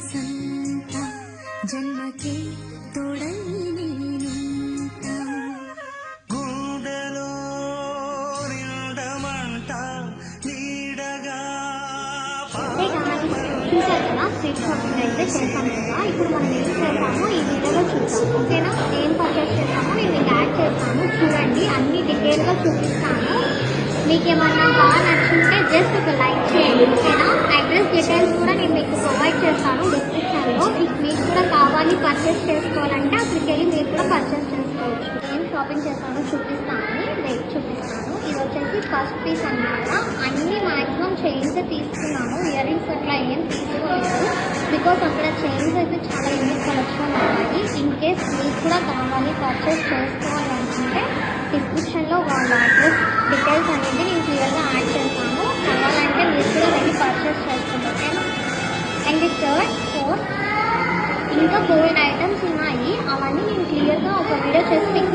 సంత జన్మకే తోడై నేనుంటా గుండెలో నిండమంట నీడగా చూసారు కదా, స్ట్రీట్ షాపింగ్ అయితే చేస్తాం కదా. ఇప్పుడు మనం ఏం చేస్తామో ఈ వీడియోలో చూద్దాం, ఓకేనా? ఏం పర్చేస్ చేస్తామో నేను మీకు యాడ్ చేస్తాను, చూడండి. అన్ని డీటెయిల్గా చూపిస్తాను. మీకు ఏమన్నా బాగా నచ్చుంటే జస్ట్ ఒక లైక్ చేయండి, ఓకేనా? అడ్రస్ డీటెయిల్స్ కూడా నేను మీకు ప్రొవైడ్ చేస్తాను డిస్క్రిప్షన్లో. మీకు కూడా కావాలి పర్చేస్ చేసుకోవాలంటే అక్కడికి వెళ్ళి మీరు కూడా పర్చేస్ చేసుకోవచ్చు. ఏం షాపింగ్ చేస్తానో చూపిస్తాను, చూపిస్తాను. ఇది వచ్చేసి ఫస్ట్ పీస్ అన్నమాట. అన్ని మ్యాక్సిమం చైన్స్ తీసుకున్నాను, ఇయర్ రింగ్స్ అట్లా ఏం తీసుకోలేదు. బికాస్ అక్కడ చైన్స్ అయితే చాలా యూనిక్ కలెక్షన్ ఉన్నాయి. ఇన్ కేస్ మీకు కూడా కావాలి పర్చేస్ చేసుకోవాలి అనుకుంటే డిస్క్రిప్షన్లో వాళ్ళ అడ్రస్ డీటెయిల్స్ అనేది నేను క్లియర్గా యాడ్ చేస్తాను. కావాలంటే మీరు కూడా వెళ్ళి పర్చేస్ చేసుకోండి, ఓకేనా? అండ్ థర్డ్ ఫోర్త్ ఇంకా గోల్డ్ ఐటమ్స్ ఉన్నాయి, అవన్నీ నేను క్లియర్గా ఒక వీడియో చేసి మీకు